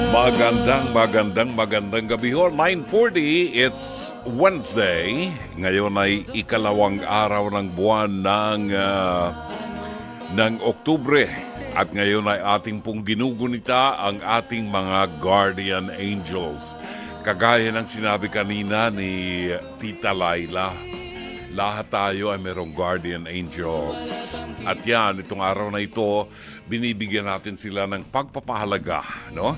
Magandang gabi ho. 9:40, it's Wednesday. Ngayon ay ikalawang araw ng buwan ng Oktubre. At ngayon ay ating pong ginugunita ang ating mga guardian angels. Kagaya ng sinabi kanina ni Tita Laila, lahat tayo ay merong guardian angels. At yan, itong araw na ito, binibigyan natin sila ng pagpapahalaga, no?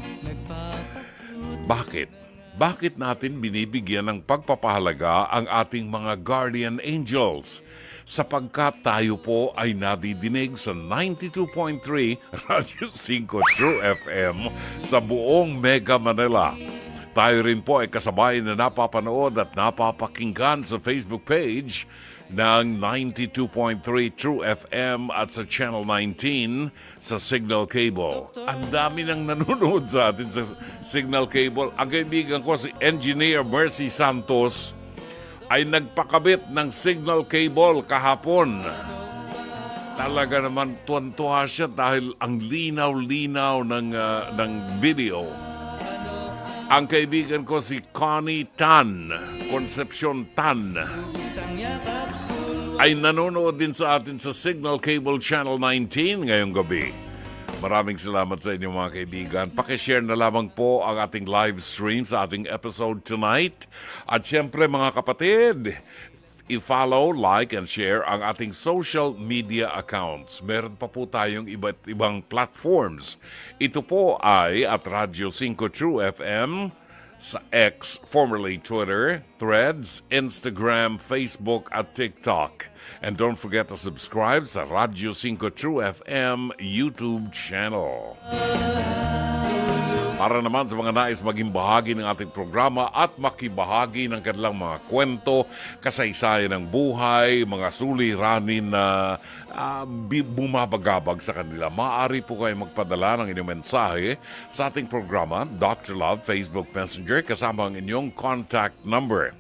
Bakit? Bakit natin binibigyan ng pagpapahalaga ang ating mga guardian angels? Sapagkat tayo po ay nadidinig sa 92.3 Radyo 5 True FM sa buong Mega Manila. Tayo rin po ay kasabay na napapanood at napapakinggan sa Facebook page ng 92.3 True FM at sa Channel 19 sa Signal Cable. Ang dami nang nanonood sa atin sa Signal Cable. Ang kaibigan ko si Engineer Mercy Santos ay nagpakabit ng Signal Cable kahapon. Talaga naman tuwan-tuwa siya dahil ang linaw-linaw ng video. Ang kaibigan ko si Connie Tan, Concepcion Tan, ay nanonood din sa atin sa Signal Cable Channel 19 ngayong gabi. Maraming salamat sa inyo mga kaibigan. Pakishare na lamang po ang ating live stream sa ating episode tonight. At siyempre mga kapatid, i-follow, like, and share ang ating social media accounts. Meron pa po tayong iba't ibang platforms. Ito po ay at Radyo 5 True FM, sa X, formerly Twitter, Threads, Instagram, Facebook, at TikTok. And don't forget to subscribe sa Radyo 5 True FM YouTube channel. Para naman sa mga nais maging bahagi ng ating programa at makibahagi ng kanilang mga kwento, kasaysayan ng buhay, mga suliranin na bumabagabag sa kanila, maaari po kayo magpadala ng inyong mensahe sa ating programa, Dr. Love Facebook Messenger, kasama ang inyong contact number.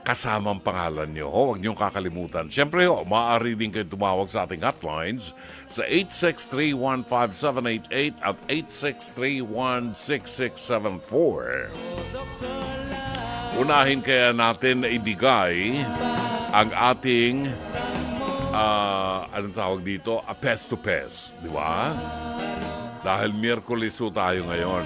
Kasama ang pangalan nyo. Huwag niyong kakalimutan. Siyempre, maaari din kayo tumawag sa ating hotlines sa 863-15788 at 863-16674. Unahin kaya natin na ibigay ang ating, anong tawag dito? A pest to pest. Di ba? Dahil Miyerkules tayo ngayon.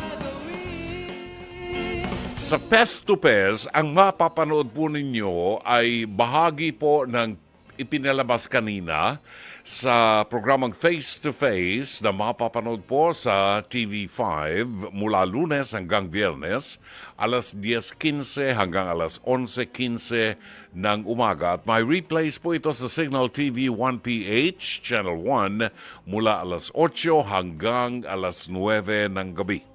Sa Pest to Pest, ang mapapanood po ninyo ay bahagi po ng ipinalabas kanina sa programang Face to Face na mapapanood po sa TV5 mula Lunes hanggang Biyernes, alas 10:15 hanggang alas 11:15 ng umaga. At may replays po ito sa Signal TV 1PH, Channel 1, mula alas 8 hanggang alas 9 ng gabi.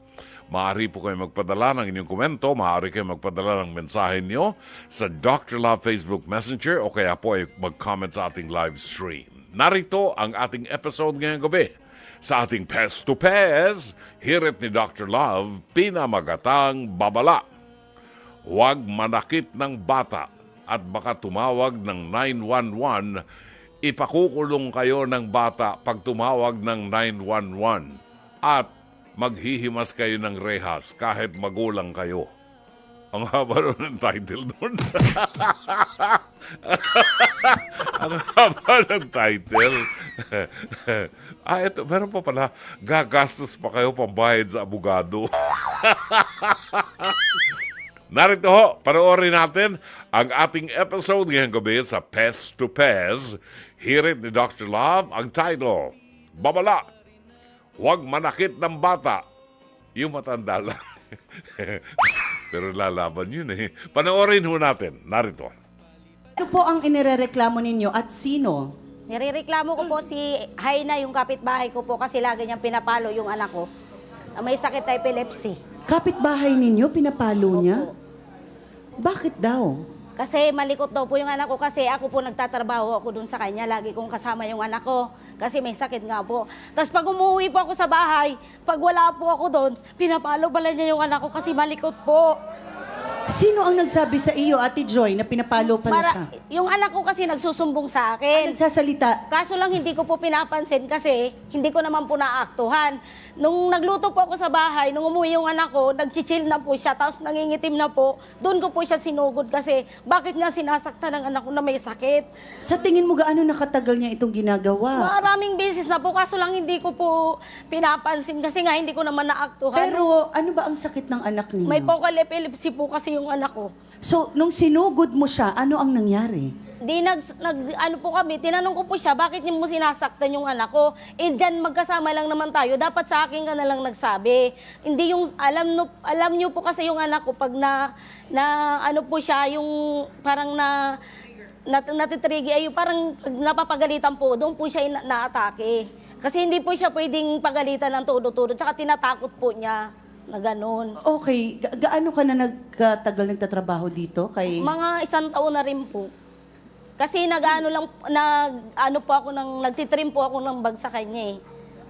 Maaari po kayo magpadala ng inyong komento, maaari kayo magpadala ng mensahe nyo sa Dr. Love Facebook Messenger o kaya po ay mag-comment sa ating live stream. Narito ang ating episode ngayong gabi. Sa ating Pest to Pest, hirit ni Dr. Love, pinamagatang babala. Huwag manakit ng bata at baka tumawag ng 911. Ipakukulong kayo ng bata pag tumawag ng 911. At maghihimas kayo ng rehas kahit magulang kayo. Ang haba ng title doon. Ang haba ng title. Ito, meron pa pala, gagastos pa kayo pambayad sa abogado. Narito ho, panoorin natin ang ating episode ngayong gabi sa Pest to Pest. Hirit ni Dr. Love, ang title, Babala. Huwag manakit ng bata. Yung matanda lang. Pero lalaban yun eh. Panoorin ho natin. Narito. Ano po ang inirereklamo ninyo at sino? Nirereklamo ko po si Haina, yung kapitbahay ko po, kasi lagi niyang pinapalo yung anak ko. May sakit na epilepsy. Kapitbahay ninyo, pinapalo niya? Opo. Bakit daw? Kasi malikot daw po yung anak ko, kasi ako po nagtatrabaho ako dun sa kanya. Lagi kong kasama yung anak ko kasi may sakit nga po. Tapos pag umuwi po ako sa bahay, pag wala po ako doon, pinapalo pala niya yung anak ko kasi malikot po. Sino ang nagsabi sa iyo, Ate Joy, na pinapalo pala siya? Yung anak ko kasi nagsusumbong sa Ah, akin. nagsasalita. Kaso lang hindi ko po pinapansin kasi hindi ko naman po naaktuhan. Nung nagluto po ako sa bahay, nung umuwi yung anak ko, nagchichill na po siya, tapos nangingitim na po. Doon ko po siya sinugod kasi bakit nga sinasaktan ng anak ko na may sakit. Sa tingin mo, gaano nakatagal niya itong ginagawa? Maraming beses na po, kaso lang hindi ko po pinapansin kasi nga hindi ko naman naaktuhan. Pero ano ba ang sakit ng anak ninyo? May focal epilepsy po kasi yung anak ko. So, nung sinugod mo siya, ano ang nangyari? Ano po kami, tinanong ko po siya, bakit niyo mo sinasaktan yung anak ko? Eh, dyan magkasama lang naman tayo, dapat sa akin ka na lang nagsabi. Hindi yung, alam niyo po kasi yung anak ko, pag ano po siya, yung parang natitrigi, ay yung parang pag napapagalitan po, doon po siya naatake. Kasi hindi po siya pwedeng pagalitan ng todo-todo, tsaka tinatakot po niya na ganun. Okay, gaano ka na nagkatagal nagtatrabaho dito? Mga 1 taon na rin po. Kasi nagtitrim po ako ng bag sa kanya eh.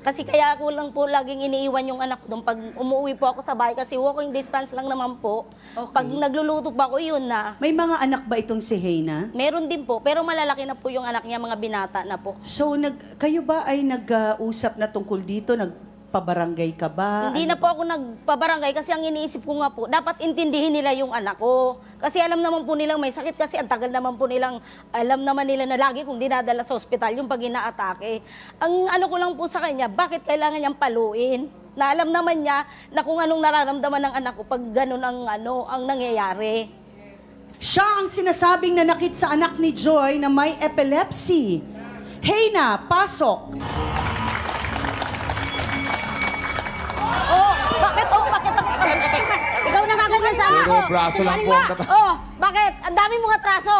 Kasi kaya ako lang po laging iniiwan yung anak ko doon pag umuwi po ako sa bahay kasi walking distance lang naman po. Okay. Pag nagluluto pa ako, yun na. May mga anak ba itong si Heyna? Meron din po, pero malalaki na po yung anak niya, mga binata na po. So, kayo ba ay nag-usap na tungkol dito? Nagpabarangay ka ba? Hindi na po ako nagpabarangay kasi ang iniisip ko nga po, dapat intindihin nila yung anak ko. Kasi alam naman po nilang may sakit kasi ang tagal naman po nilang, alam naman nila na lagi kung dinadala sa ospital yung pag inaatake. Ang ano ko lang po sa kanya, bakit kailangan niyang paluin? Na alam naman niya na kung anong nararamdaman ng anak ko pag ganun ang nangyayari. Siya ang sinasabing nanakit sa anak ni Joy na may epilepsy. Heyna, pasok! Bakit? Ikaw na nga ganyan sa anak ko. Puro braso lang po ang kata- Bakit? Ang dami mong atraso.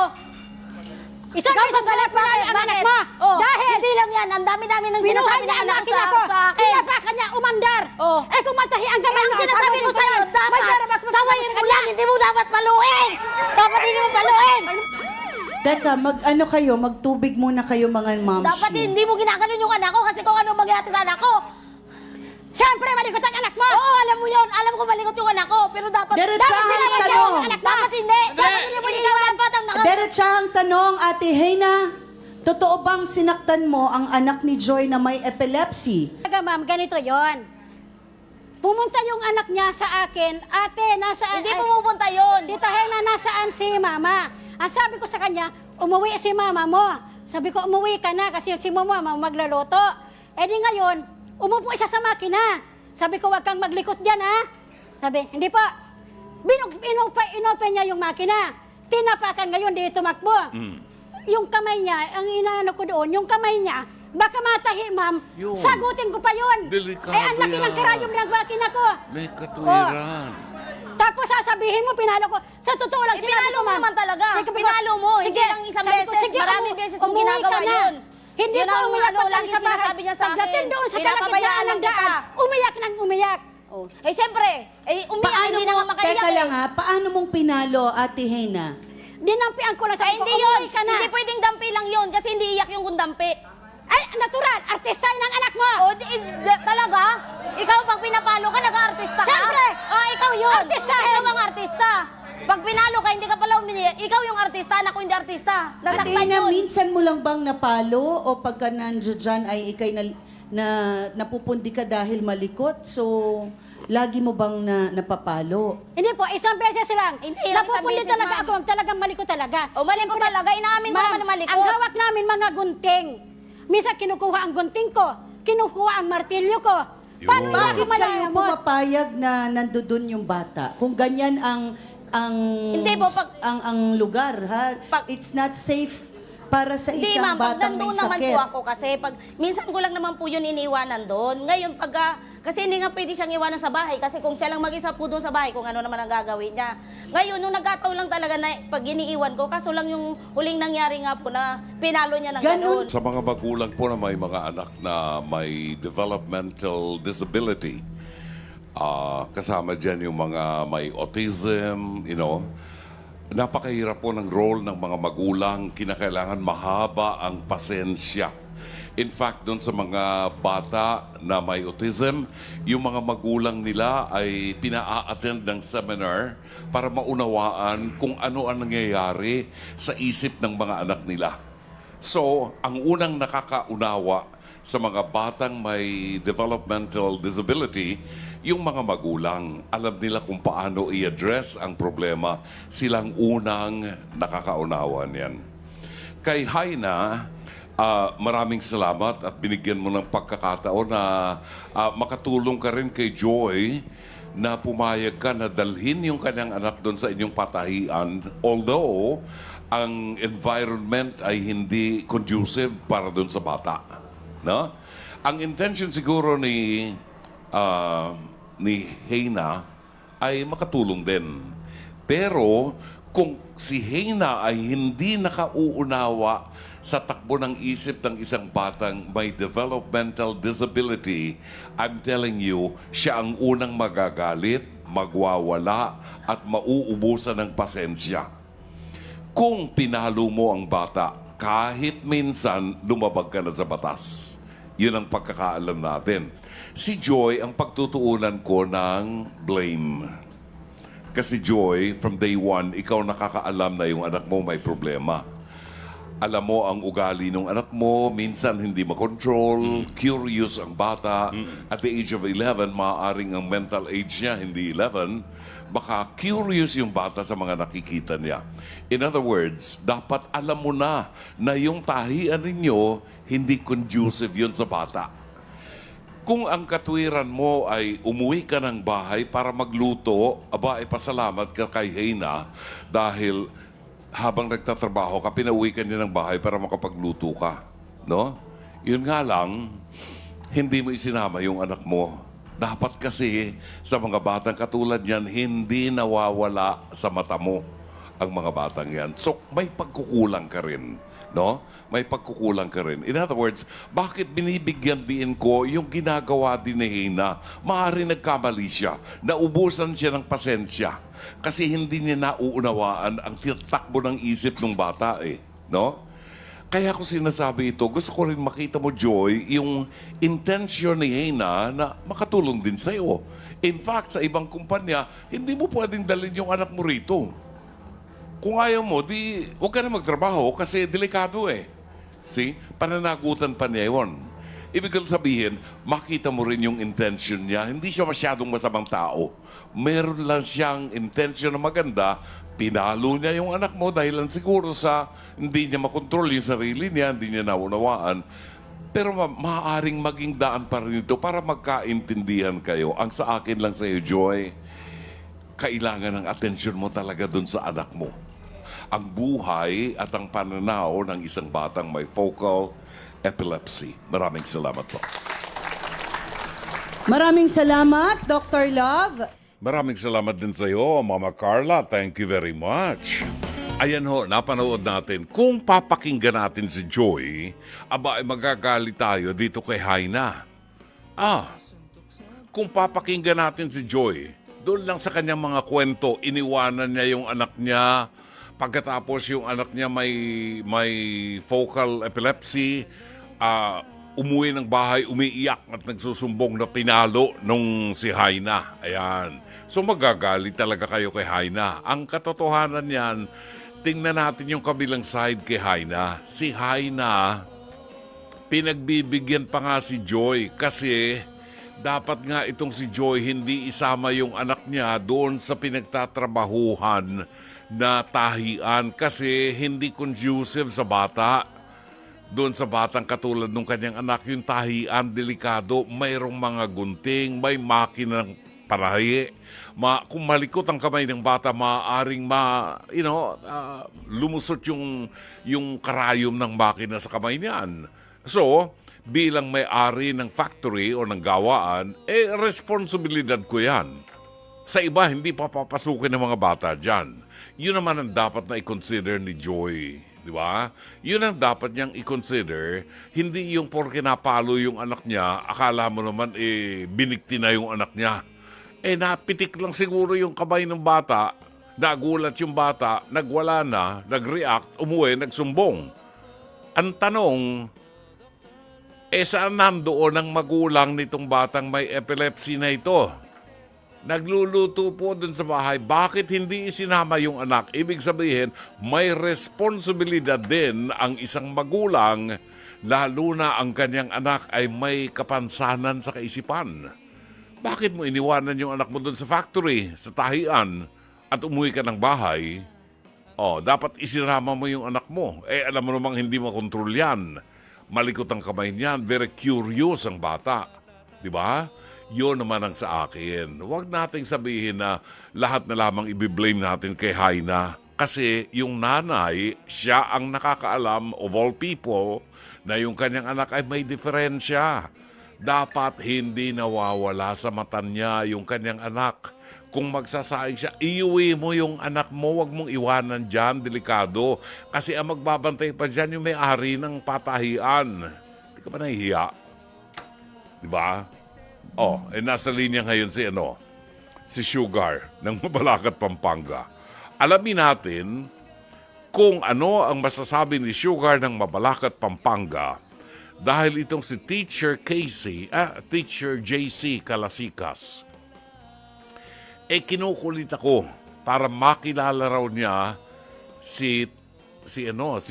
Isang beses salat mo lang ang anak mo. Dahil hindi lang yan. Ang dami-dami ng binuhay sinasabi niya ng ang anak ko makina ko. sa akin. Pinapakan niya umandar. Oh. Eh kung matahi ang gamay Ang niya, sinasabi ko sa'yo, dapat sawayin mo lang. Hindi mo dapat paluin. Dapat hindi mo paluin. Teka, mag-ano kayo, magtubig muna kayo mga mamshi. Dapat hindi mo ginaganon yung anak ko kasi kung ano mangyayari sa anak ko. Siyempre, malikot ang anak mo. Oo, alam mo yun. Alam ko malikot yung anak ko. Pero dapat... Diretsahan dapat ang sinabi niya tanong. yung anak mo. Dapat hindi. Dapat hindi mo dapat ang Diretsahang tanong, Ate Heyna, totoo bang sinaktan mo ang anak ni Joy na may epilepsy? Talaga ma'am, ganito yon. Pumunta yung anak niya sa akin, ate, nasaan? Hindi pumupunta yun. Tita Hena, nasaan si mama? Ang sabi ko sa kanya, umuwi si mama mo. Sabi ko, umuwi ka na kasi si mama magluluto. Eh di ngayon, umupo siya sa makina. Sabi ko, wag kang maglikot dyan, ha? Sabi, hindi po. Inopen niya yung makina. Tinapakan ngayon, di tumakbo. Yung kamay niya, ang inaano ko doon, yung kamay niya, baka matahi, ma'am. Yun. Sagutin ko pa yun. Delikado Eh, ang laki ng yan. karayom ng makina ko. May katwiran. Tapos sasabihin mo, pinalo ko. Sa totoo lang, Eh, sinabi pinalo ko, mo ma'am. naman talaga. Sige, Pinalo mo, hindi lang isang Sabi ko, beses, sige, maraming beses mo umuwi ginagawa ka na. yun. Hindi Yun po ang umiyak ano, pag lagi sa bahay. sinasabi niya sa akin. Pagdating doon sa Pinapabayaan kalagitnaan lang ng daan, kita. umiyak ng umiyak. Oh. Eh, siyempre, umiyak, hindi na nga makaiyak Teka lang eh. ha, paano mong pinalo, Ate Heyna? Dinampian ko lang, Ay, sabi ko, hindi yun. umuwi ka na. Hindi pwedeng dampi lang yun kasi hindi iyak yung kung dampi. Ay, natural, artista yun ang anak mo. Talaga? Ikaw pag pinapalo ka, nag-artista ka? Siyempre. Ikaw yun. Artistahin. Ikaw ang artista. Pag pinalo ka, hindi ka pala umiyak. Ikaw yung artista, anak ko hindi artista. Ate Nasaktan Heyna, yun. minsan mo lang bang napalo o pagka nandiyan dyan ay ikay napupundi ka dahil malikot? So, lagi mo bang napapalo? Hindi po, isang beses lang. Hindi lang isang Napupulit beses, talaga ma'am. ako, talagang maliko talaga. O, malikot talaga. Inaamin mo Ma'am, naman na malikot. ang hawak namin mga gunting. Minsan kinukuha ang gunting ko, kinukuha ang martilyo ko. Paano Yun. niya Bakit kayo kimalayamot? pumapayag na nandoon yung bata? Kung ganyan ang Hindi po, ang lugar, ha? It's not safe para sa Hindi, isang ma'am. Pag batang may nandun naman sakit. po ako kasi minsan ko lang naman po yun iniiwanan doon. Ngayon, kasi hindi nga pwede siyang iwanan sa bahay kasi kung siya lang mag-isa po doon sa bahay, kung ano naman ang gagawin niya. Ngayon, nung nagkataon lang talaga na pag iniiwan ko, kaso lang yung huling nangyari nga po na pinalo niya ng Ganun. ganun. Sa mga magulang po na may mga anak na may developmental disability, kasama dyan yung mga may autism, napakahirap po ng role ng mga magulang. Kinakailangan mahaba ang pasensya. In fact, doon sa mga bata na may autism, yung mga magulang nila ay pina-attend ng seminar para maunawaan kung ano ang nangyayari sa isip ng mga anak nila. So, ang unang nakakaunawa sa mga batang may developmental disability, yung mga magulang, alam nila kung paano i-address ang problema. Silang unang nakakaunawa niyan. Kay Haina, maraming salamat at binigyan mo ng pagkakataon na makatulong ka rin kay Joy na pumayag ka na dalhin yung kanyang anak doon sa inyong patahian. Although, ang environment ay hindi conducive para doon sa bata. No? Ang intention siguro ni Heina ay makatulong din. Pero kung si Heina ay hindi nakauunawa sa takbo ng isip ng isang batang may developmental disability, I'm telling you, siya ang unang magagalit, magwawala, at mauubusan ng pasensya. Kung pinalo mo ang bata, kahit minsan lumabag ka na sa batas. Yun ang pagkakaalam natin. Si Joy, ang pagtutuunan ko ng blame. Kasi Joy, from day one, ikaw nakakaalam na yung anak mo may problema. Alam mo ang ugali ng anak mo, minsan hindi makontrol, curious ang bata. At the age of 11, maaaring ang mental age niya, hindi 11, baka curious yung bata sa mga nakikita niya. In other words, dapat alam mo na yung tahian ninyo, hindi conducive yun sa bata. Kung ang katwiran mo ay umuwi ka ng bahay para magluto, ay pasalamat ka kay Heina dahil habang nagtatrabaho ka, pinauwi ka niya ng bahay para makapagluto ka. No? Yun nga lang, hindi mo isinama yung anak mo. Dapat kasi sa mga batang katulad yan, hindi nawawala sa mata mo ang mga batang yan. So, may pagkukulang ka rin. No? May pagkukulang ka rin. In other words, bakit binibigyan ko yung ginagawa din ni Heina? Maaari nagkamali siya. Naubusan siya ng pasensya. Kasi hindi niya nauunawaan ang takbo ng isip ng bata eh. No? Kaya ko sinasabi ito, gusto ko rin makita mo, Joy, yung intention ni Heina na makatulong din sa'yo. In fact, sa ibang kumpanya, hindi mo pwedeng dalhin yung anak mo rito. Kung ayaw mo, di huwag ka na magtrabaho kasi delikado eh. See? Pananagutan pa niya yun. Ibig sabihin, makita mo rin yung intention niya. Hindi siya masyadong masamang tao. Meron lang siyang intention na maganda. Pinalo niya yung anak mo dahil lang siguro sa hindi niya makontrol yung sarili niya, hindi niya naunawaan. Pero maaaring maging daan pa rin ito para magkaintindihan kayo. Ang sa akin lang sa iyo, Joy, kailangan ng atensyon mo talaga dun sa anak mo. Ang buhay at ang pananaw ng isang batang may focal epilepsy. Maraming salamat po. Maraming salamat, Dr. Love. Maraming salamat din sa iyo, Mama Carla. Thank you very much. Ayan ho, napanood natin. Kung papakinggan natin si Joy, ay magagalit tayo dito kay Haina. Kung papakinggan natin si Joy, doon lang sa kanyang mga kwento, iniwanan niya yung anak niya. Pagkatapos yung anak niya may focal epilepsy, umuwi ng bahay, umiiyak at nagsusumbong na pinalo nung si Haina. Ayan. So magagalit talaga kayo kay Haina. Ang katotohanan niyan, tingnan natin yung kabilang side kay Haina. Si Haina, pinagbibigyan pa nga si Joy kasi dapat nga itong si Joy hindi isama yung anak niya doon sa pinagtatrabahuhan na tahian kasi hindi conducive sa bata. Doon sa batang katulad ng kanyang anak, yung tahian, delikado, mayroong mga gunting, may makinang panahi. Kung malikot ang kamay ng bata, maaaring lumusot yung karayom ng makina sa kamay niyan. So, bilang may-ari ng factory o ng gawaan, responsibilidad ko yan. Sa iba, hindi pa papasukin ng mga bata dyan. Yun naman ang dapat na i-consider ni Joy. Di ba? Yun ang dapat niyang i-consider. Hindi yung porke napalo yung anak niya, akala mo naman binikti na yung anak niya. Napitik lang siguro yung kamay ng bata, nagulat yung bata, nagwala na, nag-react, umuwi, nagsumbong. Ang tanong, Saan nandoon ang magulang nitong batang may epilepsy na ito? Nagluluto po dun sa bahay. Bakit hindi isinama yung anak? Ibig sabihin, may responsibilidad din ang isang magulang, lalo na ang kanyang anak ay may kapansanan sa kaisipan. Bakit mo iniwanan yung anak mo dun sa factory, sa tahian, at umuwi ka ng bahay? Dapat isinama mo yung anak mo. Alam mo namang hindi makontrol yan. Malikot ang kamay niyan. Very curious ang bata. Di ba? Yun naman ang sa akin. Huwag nating sabihin na lahat na lamang ibiblame natin kay Haina. Kasi yung nanay, siya ang nakakaalam of all people na yung kanyang anak ay may diferensya. Dapat hindi nawawala sa mata niya yung kanyang anak. Kung magsasaing siya, iuwi mo yung anak mo, wag mong iwanan dyan, delikado. Kasi ang magbabantay pa dyan yung may-ari ng patahian. Di ka ba nahihiya? Di ba? Nasa linya ngayon si Sugar ng Mabalacat, Pampanga. Alamin natin kung ano ang masasabi ni Sugar ng Mabalacat, Pampanga dahil itong si Teacher JC Calasikas. Kinukulit ako para makilala raw niya si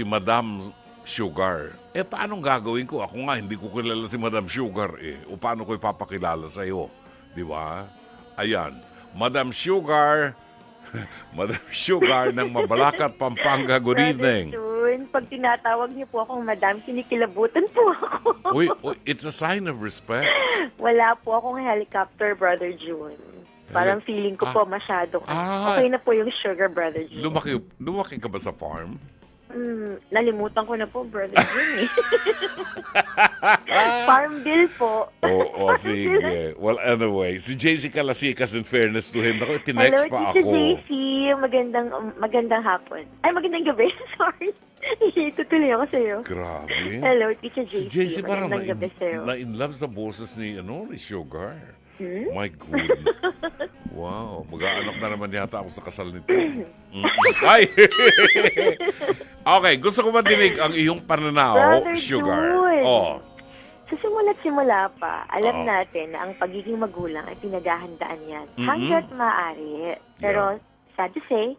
Madam Sugar. Paano gagawin ko? Ako nga, hindi ko kilala si Madam Sugar O paano ko ipapakilala sa'yo? Di ba? Ayan. Madam Sugar, Madam Sugar ng Mabalacat, Pampanga. Good evening. Brother June, pag tinatawag niyo po akong madam, kinikilabutan po ako. Uy, it's a sign of respect. Wala po akong helicopter, Brother June. Parang feeling ko po masyadong okay na po yung sugar, Brother June. Lumaki ka ba sa farm? Nalimutan ko na po, Brother June. Farm bill po. Sige. Well, anyway, si JC Calasikas, in fairness to him, Hello, tinext pa Tita ako. JC. Magandang hapon. Ay, magandang gabi. Sorry. Tutuloy ako sa'yo. Grabe. Hello, Tita JC. Si JC parang magandang gabi sa'yo. na-in-love sa boses ni Sugar. My goodness. Wow, mag-aanak na naman yata ako sa kasal nito. Ay! Okay, gusto ko madinig ang iyong pananaw, Brother Sugar. June. Sa simula pa, alam natin na ang pagiging magulang ay pinaghahandaan yan. Hanggat maaari. Pero, sad to say,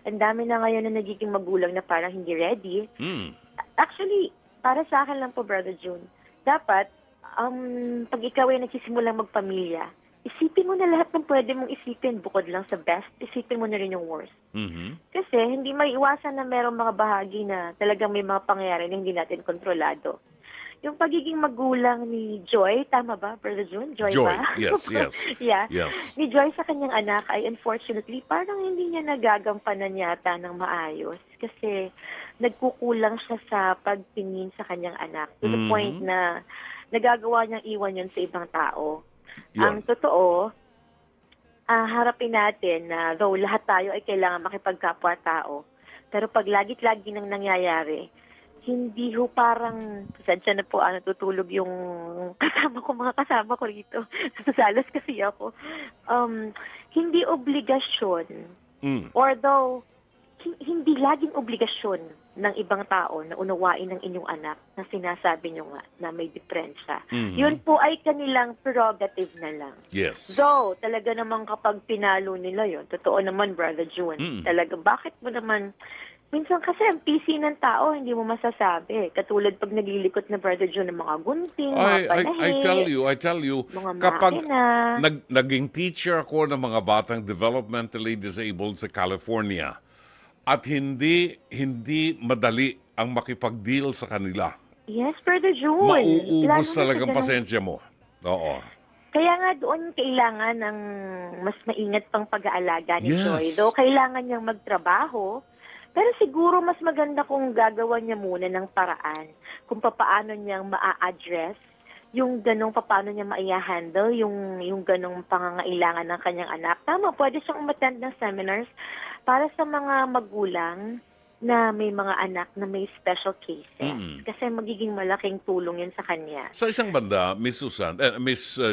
ang dami na ngayon na nagiging magulang na parang hindi ready. Actually, para sa akin lang po, Brother June, dapat, pag ikaw ay nagsisimulang magpamilya, isipin mo na lahat ng pwede mong isipin bukod lang sa best, isipin mo na rin yung worst. Kasi hindi maiiwasan na merong mga bahagi na talagang may mga pangyayari na hindi natin kontrolado. Yung pagiging magulang ni Joy, tama ba, Brother June? Joy ba? Yes. Yeah. Yes. Ni Joy sa kanyang anak ay unfortunately parang hindi niya nagagampanan yata ng maayos kasi nagkukulang siya sa pagtingin sa kanyang anak to the point na nagagawa niyang iwan yun sa ibang tao. Ang totoo, harapin natin na though lahat tayo ay kailangan makipagkapwa-tao, pero pag lagi-lagi nang nangyayari, hindi ho parang, sadya na po, tutulog yung mga kasama ko rito. Sasalas kasi ako. Hindi obligasyon, although, hindi laging obligasyon ng ibang tao na unawain ng inyong anak na sinasabi nyo nga na may diferensya. Yun po ay kanilang prerogative na lang. Yes. So, talaga naman kapag pinalo nila yun, totoo naman, Brother June, talaga, bakit mo naman, minsan kasi ang PC ng tao, hindi mo masasabi. Katulad pag naglilikot na Brother June ng mga gunting, mga panahe. I tell you, mga kapag makina. naging teacher ako ng mga batang developmentally disabled sa California, at hindi madali ang makipag-deal sa kanila. Yes, Brother June. Mauubos talagang pasensya mo. Oo. Kaya nga doon kailangan ng mas maingat pang pag-aalaga ni Yes. Joy. Though kailangan niyang magtrabaho, pero siguro mas maganda kung gagawa niya muna ng paraan kung paano niyang maa-address yung ganong paano niya maiya-handle yung ganong pangangailangan ng kanyang anak. Tama, pwede siyang umattend ng seminars para sa mga magulang na may mga anak na may special cases. Kasi magiging malaking tulong yun sa kanya. Sa isang banda, Miss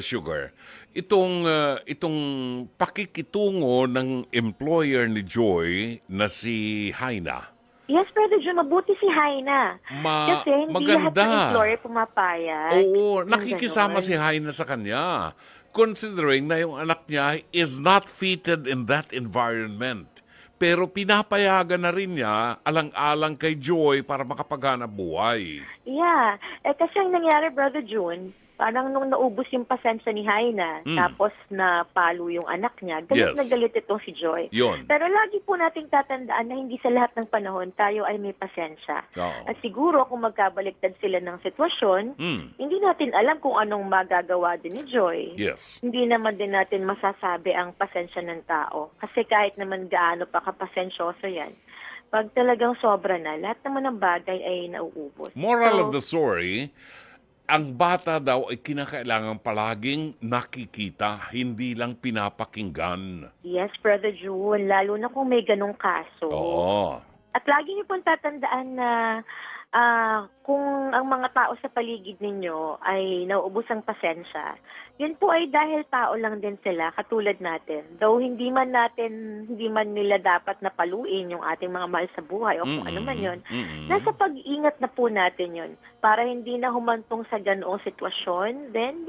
Sugar, itong pakikitungo ng employer ni Joy na si Haina Yes, Brother June, mabuti si Haina. Kasi hindi lahat ng maganda. employer pumapayag. Oo, ng nakikisama ganon. si Haina sa kanya. Considering na yung anak niya is not fitted in that environment. Pero pinapayagan na rin niya alang-alang kay Joy para makapaghanap buhay. Yeah. Kasi ang nangyari, Brother June, parang nung naubos yung pasensya ni Haina, tapos na palo yung anak niya, galit Yes. na galit itong si Joy. Yun. Pero lagi po nating tatandaan na hindi sa lahat ng panahon tayo ay may pasensya. Oo. At siguro kung magkabaliktad sila ng sitwasyon, hindi natin alam kung anong magagawa din ni Joy. Yes. Hindi naman din natin masasabi ang pasensya ng tao. Kasi kahit naman gaano pa kapasensyoso yan, pag talagang sobra na, lahat naman ng bagay ay nauubos. Moral So, of the story, ang bata daw ay kinakailangan palaging nakikita, hindi lang pinapakinggan. yes, Brother June, lalo na kung may ganong kaso. Oo. At lagi niyo pong tatandaan na kung ang mga tao sa paligid ninyo ay nauubos ang pasensya, yun po ay dahil tao lang din sila, katulad natin. Though hindi man nila dapat napaluin yung ating mga mahal sa buhay o kung ano man yun. Nasa pag-iingat na po natin yun para hindi na humantong sa ganoong sitwasyon, then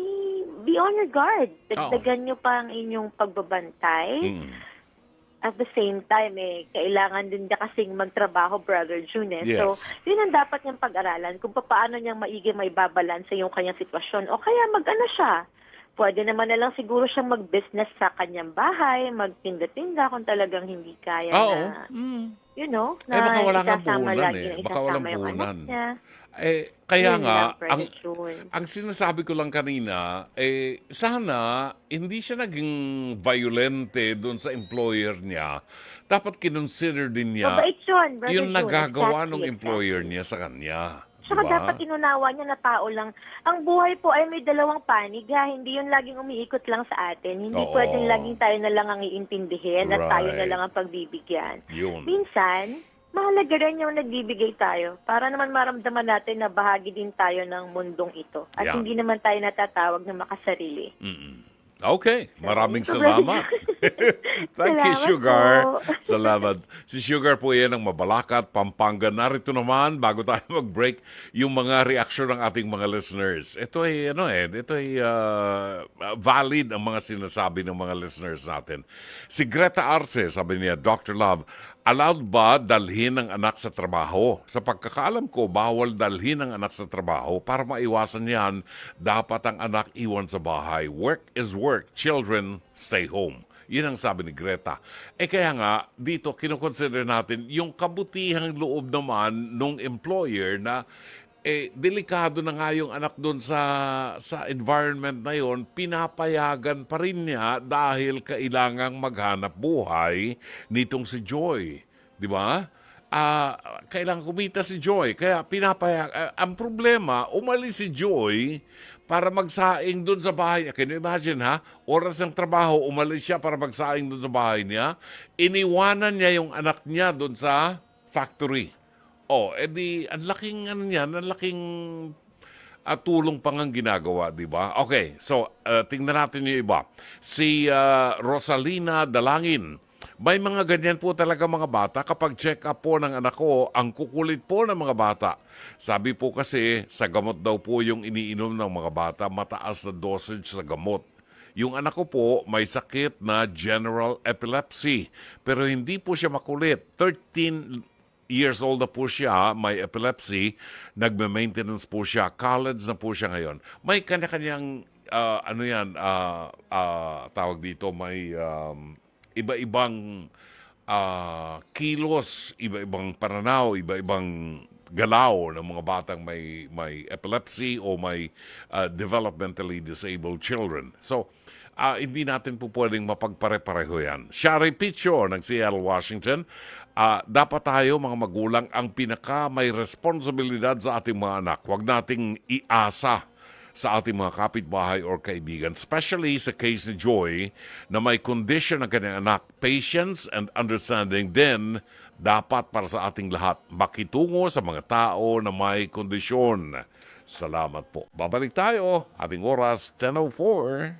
be on your guard. Dagdagan nyo pa ang inyong pagbabantay. At the same time, kailangan din niya kasing magtrabaho, Brother June. Yes. So, yun ang dapat niyang pag-aralan kung paano niyang maigi may babalanse yung kanyang sitwasyon. O kaya mag-ano siya. Pwede naman na lang siguro siyang mag-business sa kanyang bahay, magtinda-tinda kung talagang hindi kaya na, you know, na baka wala nga isasama puhunan lagi, Baka walang isasama yung anak puhunan. niya. Kaya Yun nga, lang, Brother June. ang sinasabi ko lang kanina, sana hindi siya naging violente doon sa employer niya. Dapat kinonsider din niya Mabait yun, Brother yung June. nagagawa ng Exactly. employer niya sa kanya. Tsaka Diba? dapat inunawa niya na tao lang. Ang buhay po ay may dalawang panig, ha? Hindi yun laging umiikot lang sa atin. Hindi Oo. pwedeng laging tayo na lang ang iintindihin at tayo na Right. lang ang pagbibigyan. Yun. Minsan, mahalaga rin yung nagbibigay tayo para naman maramdaman natin na bahagi din tayo ng mundong ito. At Yeah. hindi naman tayo natatawag na makasarili. Okay, maraming So, salamat. Thank you, Salamat Sugar. po. Salamat. Si Sugar po yan ng Mabalacat, Pampanga. Narito naman, bago tayo mag-break, yung mga reaksyon ng ating mga listeners. Ito ay, valid ang mga sinasabi ng mga listeners natin. Si Greta Arce, sabi niya, Dr. Love, allowed ba dalhin ang anak sa trabaho? Sa pagkakaalam ko, bawal dalhin ang anak sa trabaho. Para maiwasan yan, dapat ang anak iwan sa bahay. Work is work. Children, stay home. Yun ang sabi ni Greta. Kaya nga, dito kinukonsider natin yung kabutihang loob naman nung employer na delikado na nga yung anak doon sa environment na yon, pinapayagan pa rin niya dahil kailangang maghanap buhay nitong si Joy. Di ba? Kailangan kumita si Joy. Kaya ang problema, umalis si Joy para magsaing doon sa bahay niya. Can you imagine, ha? Oras ng trabaho, umalis siya para magsaing doon sa bahay niya. Iniwanan niya yung anak niya doon sa factory. Ang laking ang laking tulong pang ang ginagawa, di ba? Okay, so tingnan natin yung iba. Si Rosalina Dalangin. May mga ganyan po talaga mga bata. Kapag check up po ng anak ko, ang kukulit po ng mga bata. Sabi po kasi, sa gamot daw po yung iniinom ng mga bata, mataas na dosage sa gamot. Yung anak ko po may sakit na general epilepsy. Pero hindi po siya makulit. 13 years old na po siya, may epilepsy, nagme-maintenance po siya, college na po siya ngayon. May kanya-kanyang, tawag dito, may iba-ibang kilos, iba-ibang pananaw, iba-ibang galaw ng mga batang may epilepsy o may developmentally disabled children. So, hindi natin po pwedeng mapagpare-pareho yan. Shari Picho ng Seattle, Washington, dapat tayo mga magulang ang pinaka may responsibilidad sa ating mga anak. Huwag nating iasa sa ating mga kapitbahay or kaibigan, especially sa case ni Joy na may condition ng kanyang anak. Patience and understanding din dapat para sa ating lahat makitungo sa mga tao na may kondisyon. Salamat po. Babalik tayo. Ating oras, 10:04.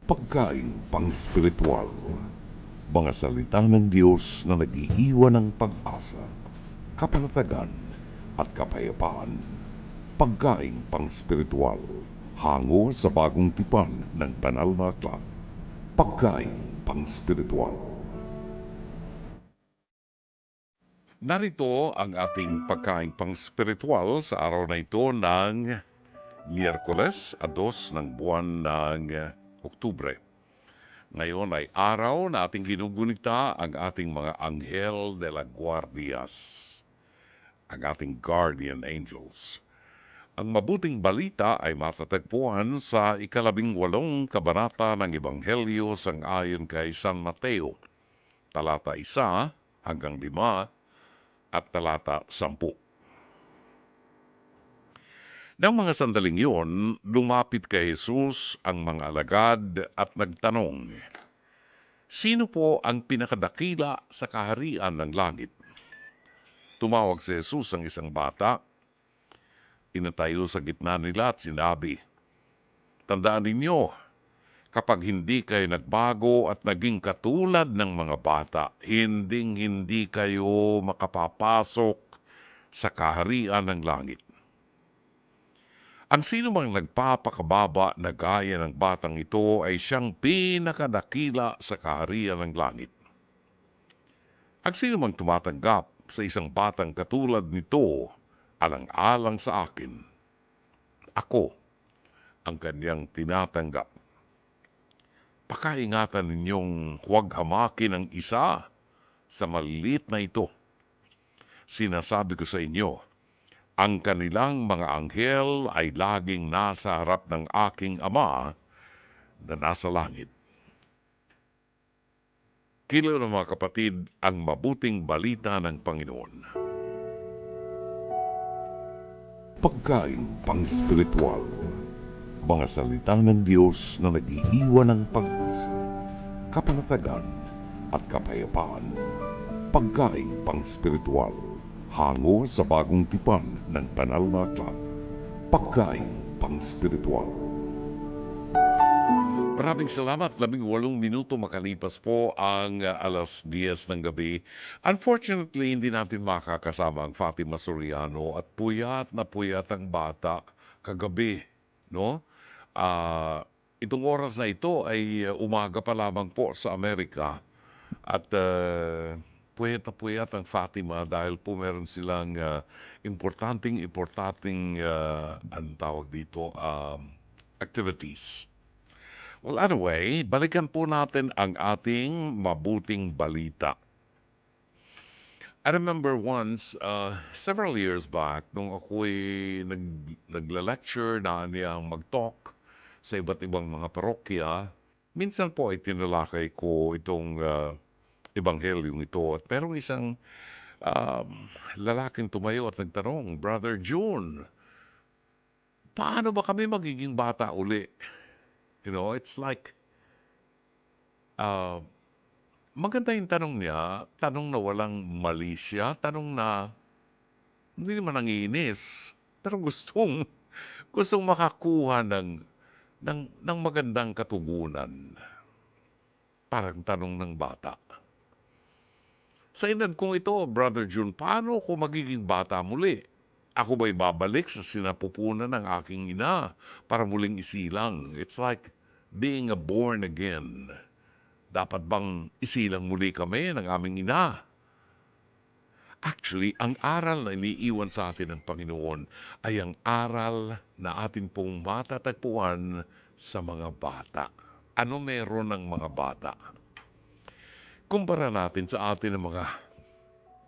Pagkain pang-spiritual. Mga salita ng Diyos na nag-iiwan ng pag-asa. kapanatagan, at kapayapaan. Pagkain pang spiritual, hango sa bagong tipan ng banal na aklat. Pagkain pang spiritual. Narito ang ating pagkain pang spiritual sa araw na ito ng Miyerkules, 2 ng buwan ng Oktubre. Ngayon ay araw na ating ginugunita ang ating mga Anghel de la Guardias, ang ating guardian angels. Ang mabuting balita ay matatagpuan sa 18 kabanata ng Ebanghelyo sang-ayon kay San Mateo, talata 1 hanggang 5 at talata 10. Nang mga sandaling iyon, lumapit kay Jesus ang mga alagad at nagtanong, "Sino po ang pinakadakila sa kaharian ng langit?" Tumawag si Jesus ang isang bata, pinatayo sa gitna nila at sinabi, "Tandaan ninyo, kapag hindi kayo nagbago at naging katulad ng mga bata, hindi kayo makapapasok sa kaharian ng langit. Ang sino mang nagpapakababa na gaya ng batang ito ay siyang pinakadakila sa kaharian ng langit. Ang sino mang tumatanggap sa isang batang katulad nito, alang-alang sa akin, ako ang kanyang tinatanggap. Pakaingatan ninyong huwag hamakin ang isa sa maliliit na ito. Sinasabi ko sa inyo, ang kanilang mga anghel ay laging nasa harap ng aking Ama na nasa langit." Kilo ng mga kapatid, ang mabuting balita ng Panginoon. Pagkain pang spiritual. Mga salita ng Diyos na nag-iiwan ng pag-asa, kapanatagan at kapayapaan. Pagkain pang spiritual, hango sa bagong tipan ng banal na aklat. Pagkain pang spiritual. Maraming salamat. 18 minuto makalipas po ang 10:00 ng gabi. Unfortunately, hindi natin makakasama ang Fatima Soriano at puyat na puyat ang bata kagabi, no? Itong oras na ito ay umaga pa lamang po sa Amerika at puyat na puyat ang Fatima dahil po meron silang importanteng anong tawag dito, activities. Well, anyway, balikan po natin ang ating mabuting balita. I remember once, several years back, nung ako'y nagla-lecture na niyang mag-talk sa iba't ibang mga parokya, minsan po ay tinalakay ko itong ebanghelyong ito. At merong isang lalaking tumayo at nagtanong, "Brother June, paano ba kami magiging bata uli?" You know, it's like, uh, maganda yung tanong niya, tanong na walang mali siya, tanong na hindi naman nangiinis, pero gustong makakuha ng magandang katugunan. Parang tanong ng bata. Sa edad kong ito, Brother June, paano ko magiging bata muli? Ako ba'y babalik sa sinapupunan ng aking ina para muling isilang? It's like being a born again. Dapat bang isilang muli kami ng aming ina? Actually, ang aral na iniiwan sa atin ng Panginoon ay ang aral na atin pong matatagpuan sa mga bata. Ano meron ng mga bata? Kumpara natin sa atin ng mga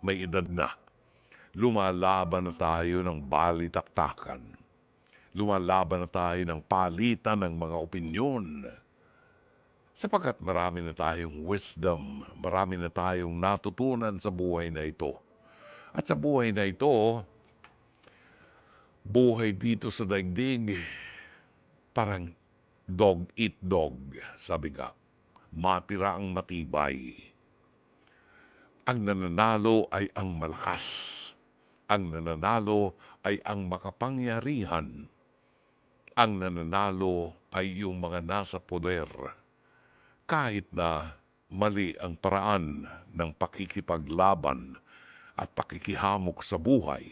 may edad na. Lumalaban na tayo ng balitaktakan. Lumalaban na tayo ng palitan ng mga opinyon. Sapagkat marami na tayong wisdom, marami na tayong natutunan sa buhay na ito. At sa buhay na ito, buhay dito sa daigdig, parang dog eat dog, sabi nga. Matira ang matibay. Ang nananalo ay ang malakas. Ang nananalo ay ang makapangyarihan. Ang nananalo ay yung mga nasa poder. Kahit na mali ang paraan ng pakikipaglaban at pakikihamok sa buhay.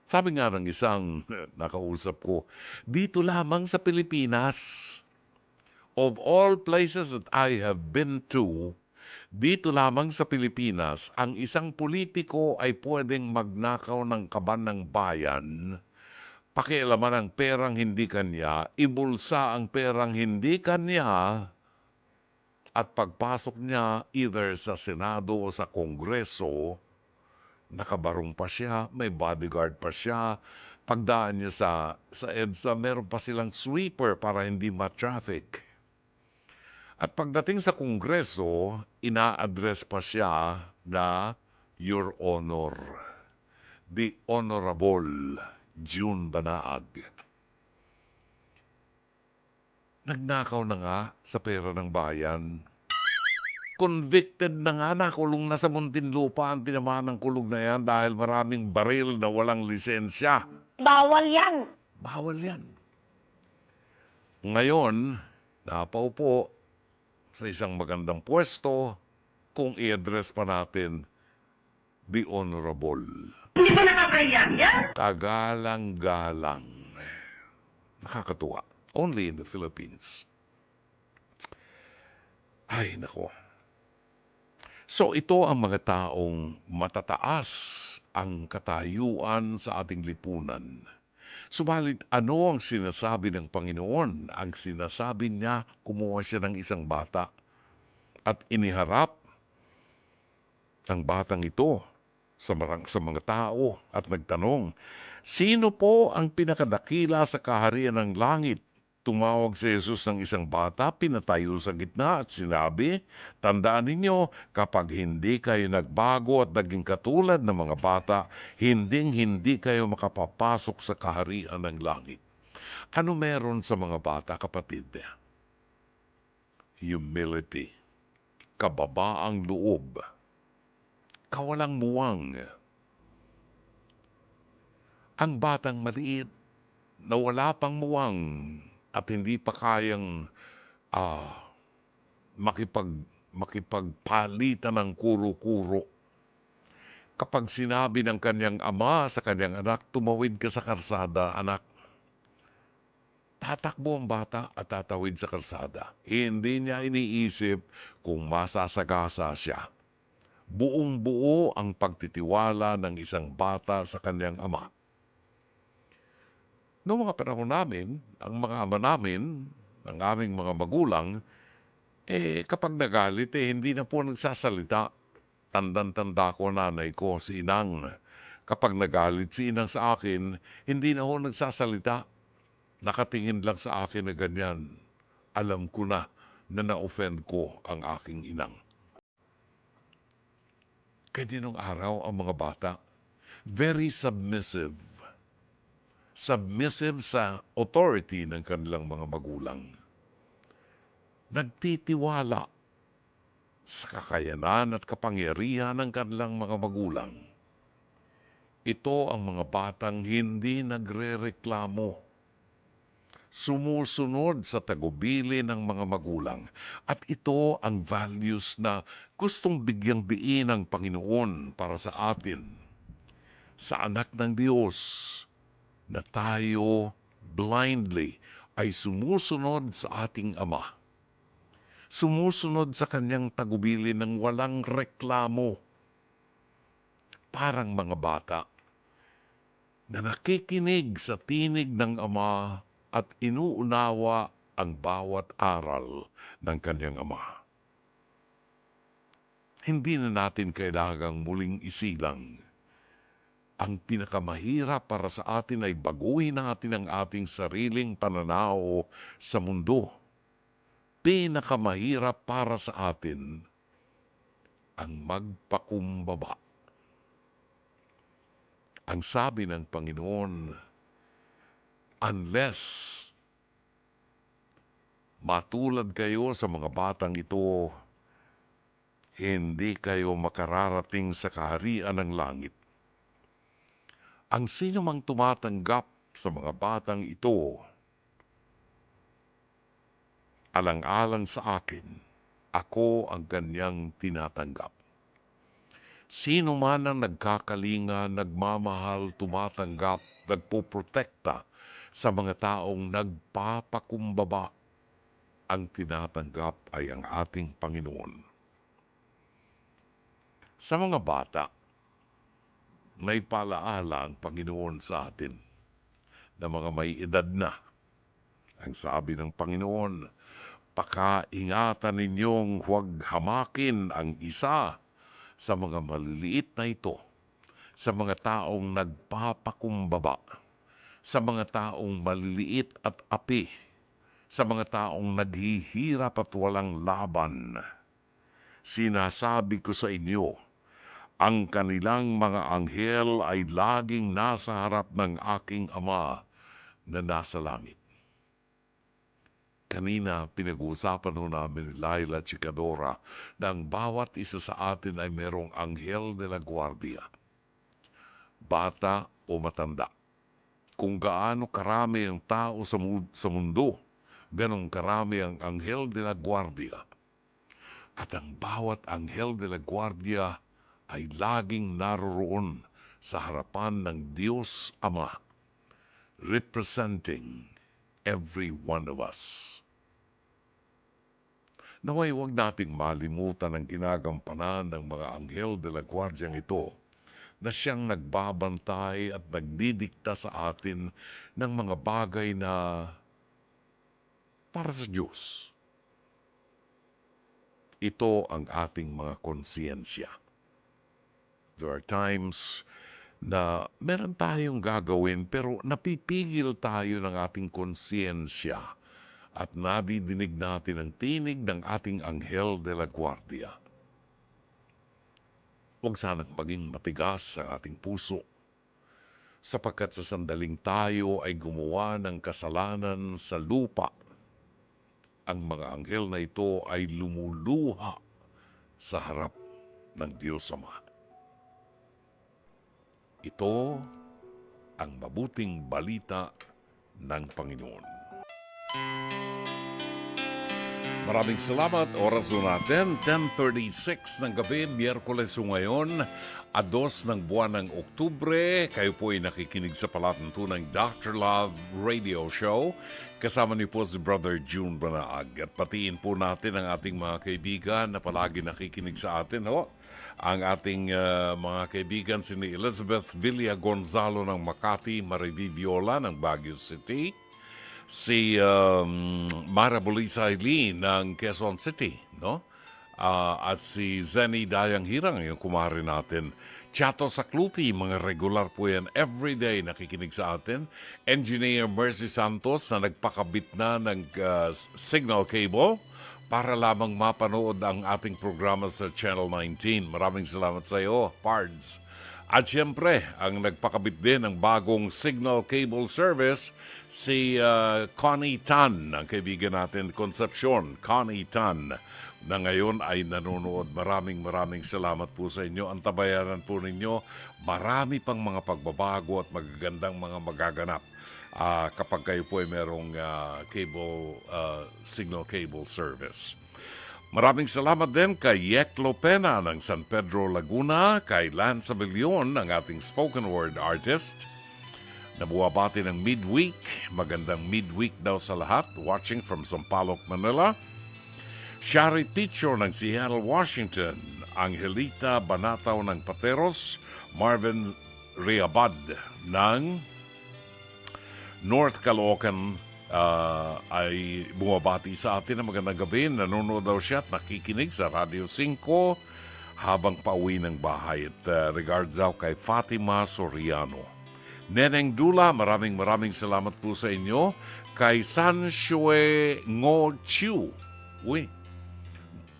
Sabi nga ng isang nakausap ko, dito lamang sa Pilipinas, of all places that I have been to, dito lamang sa Pilipinas, ang isang politiko ay pwedeng magnakaw ng kaban ng bayan, pakialaman ang perang hindi kanya, ibulsa ang perang hindi kanya, at pagpasok niya either sa Senado o sa Kongreso, nakabarong pa siya, may bodyguard pa siya. Pagdaan niya sa EDSA, meron pa silang sweeper para hindi ma-traffic. At pagdating sa Kongreso, ina-address pa siya na Your Honor, the Honorable June Banaag. Nagnakaw na nga sa pera ng bayan. Convicted na nga, nakulong na sa Muntinlupa ang tinamaan ng kulog na yan dahil maraming baril na walang lisensya. Bawal yan. Bawal yan. Ngayon, napaupo sa isang magandang pwesto kung i-address pa natin the Honorable. Hindi ba nakakaya yan? Kagalang-galang. Nakakatuwa. Only in the Philippines. Ay, nako. So ito ang mga taong matataas ang katayuan sa ating lipunan. Subalit ano ang sinasabi ng Panginoon? Ang sinasabi niya, kumuha siya ng isang bata at iniharap ang batang ito sa mga tao at nagtanong, sino po ang pinakadakila sa kaharian ng langit? Tumawag si Jesus ng isang bata, pinatayo sa gitna at sinabi, tandaan ninyo, kapag hindi kayo nagbago at naging katulad ng mga bata, hindi kayo makapapasok sa kaharian ng langit. Ano meron sa mga bata, kapatid? Humility, kababaang loob, kawalang muwang. Ang batang maliit na wala pang muwang at hindi pa kayang makipagpalitan ng kuro-kuro. Kapag sinabi ng kanyang ama sa kanyang anak, tumawid ka sa karsada, anak. Tatakbo ang bata at tatawid sa karsada. Hindi niya iniisip kung masasagasa siya. Buong-buo ang pagtitiwala ng isang bata sa kanyang ama. Noong mga panahon namin, ang mga ama namin, ang aming mga magulang, kapag nagalit, hindi na po nagsasalita. Tandang-tanda ko nanay ko, si Inang. Kapag nagalit si Inang sa akin, hindi na ho nagsasalita. Nakatingin lang sa akin na ganyan. Alam ko na na-offend ko ang aking inang. Kaya dinong araw ang mga bata, very submissive. Submissive sa authority ng kanilang mga magulang. Nagtitiwala sa kakayanan at kapangyarihan ng kanilang mga magulang. Ito ang mga batang hindi nagrereklamo. Sumusunod sa tagubili ng mga magulang. At ito ang values na gustong bigyang diin ng Panginoon para sa atin. Sa anak ng Diyos, na tayo blindly ay sumusunod sa ating Ama. Sumusunod sa kanyang tagubili ng walang reklamo. Parang mga bata na nakikinig sa tinig ng Ama at inuunawa ang bawat aral ng kanyang Ama. Hindi na natin kailangang muling isilang. Ang pinakamahirap para sa atin ay baguhin natin ang ating sariling pananaw sa mundo. Pinakamahirap para sa atin ang magpakumbaba. Ang sabi ng Panginoon, unless matulad kayo sa mga batang ito, hindi kayo makararating sa kaharian ng langit. Ang sino mang tumatanggap sa mga batang ito, alang-alang sa akin, ako ang kanyang tinatanggap. Sino man ang nagkakalinga, nagmamahal, tumatanggap, nagpoprotekta sa mga taong nagpapakumbaba, ang tinatanggap ay ang ating Panginoon. Sa mga bata, may palaala ang Panginoon sa atin na mga may edad na. Ang sabi ng Panginoon, pakaingatan ninyong huwag hamakin ang isa sa mga maliliit na ito, sa mga taong nagpapakumbaba, sa mga taong maliliit at api, sa mga taong naghihirap at walang laban. Sinasabi ko sa inyo, ang kanilang mga anghel ay laging nasa harap ng aking Ama na nasa langit. Kanina, pinag-uusapan ho namin ni Laila Chikadora na ang bawat isa sa atin ay merong anghel de la guardia. Bata o matanda. Kung gaano karami ang tao sa mundo, ganong karami ang anghel de la guardia. At ang bawat anghel de la guardia ay laging naroroon sa harapan ng Diyos Ama, representing every one of us. Naway huwag nating malimutan ang ginagampanan ng mga anghel de la guardiang ito na siyang nagbabantay at nagdidikta sa atin ng mga bagay na para sa Diyos. Ito ang ating mga konsiyensya. There are times na meron tayong gagawin pero napipigil tayo ng ating konsiyensya at nadidinig natin ang tinig ng ating anghel de la guardia. Huwag sanang maging matigas ang ating puso, sapagkat sa sandaling tayo ay gumawa ng kasalanan sa lupa, ang mga anghel na ito ay lumuluha sa harap ng Diyos Ama. Ito ang mabuting balita ng Panginoon. Maraming salamat. Oras natin, 10:36 ng gabi, Miyerkules ngayon, 2 ng buwan ng Oktubre. Kayo po ay nakikinig sa palatuntunang Dr. Love Radio Show. Kasama niyo po si Brother June Banaag. At patiin po natin ang ating mga kaibigan na palagi nakikinig sa atin. Ang ating mga kaibigan si Elizabeth Villa Gonzalo ng Makati, Mariví Viola ng Baguio City, si Mara Bulisay Lee ng Quezon City, no? At si Zenny Dayang Hirang, yung kumari natin. Chato Sakluti, mga regular po yan, everyday nakikinig sa atin. Engineer Mercy Santos na nagpakabit na ng signal cable para lamang mapanood ang ating programa sa Channel 19. Maraming salamat sa iyo, Pards. At siyempre, ang nagpakabit din ng bagong signal cable service, si Connie Tan, ang kaibigan natin, Concepcion, Connie Tan, na ngayon ay nanonood. Maraming salamat po sa inyo. Ang tabayanan po ninyo, marami pang mga pagbabago at magagandang mga magaganap kapag kayo po ay merong signal cable service. Maraming salamat din kay Yek Lopena ng San Pedro, Laguna, kay Lance Abelion, ang ating spoken word artist, na buwabati ng midweek. Magandang midweek daw sa lahat, watching from Sampaloc, Manila. Shari Picho ng Seattle, Washington. Angelita Banataw ng Pateros. Marvin Riabad ng North Caloocan, ay bumabati sa atin na magandang gabi. Nanonood daw siya at nakikinig sa Radio 5 habang pauwi ng bahay. At regards daw kay Fatima Soriano. Neneng Dula, maraming salamat po sa inyo. Kay San Shue Ngo Chiu. Uy,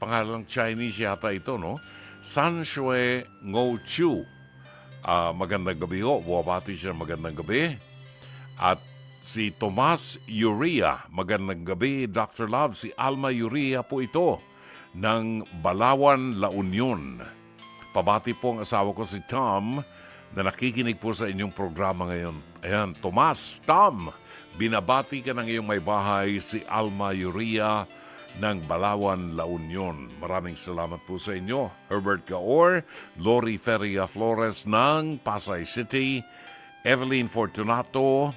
pangalang Chinese yata ito, no? San Shue Ngo Chiu. Magandang gabi ho. Bumabati siya magandang gabi. At si Tomas Uria, magandang gabi, Dr. Love. Si Alma Uria po ito ng Balawan, La Union. Pabati po ang asawa ko si Tom na nakikinig po sa inyong programa ngayon. Ayan, Tomas, Tom, binabati ka ng iyong may bahay, si Alma Uria ng Balawan, La Union. Maraming salamat po sa inyo. Herbert Gaor, Lori Feria Flores ng Pasay City, Evelyn Fortunado.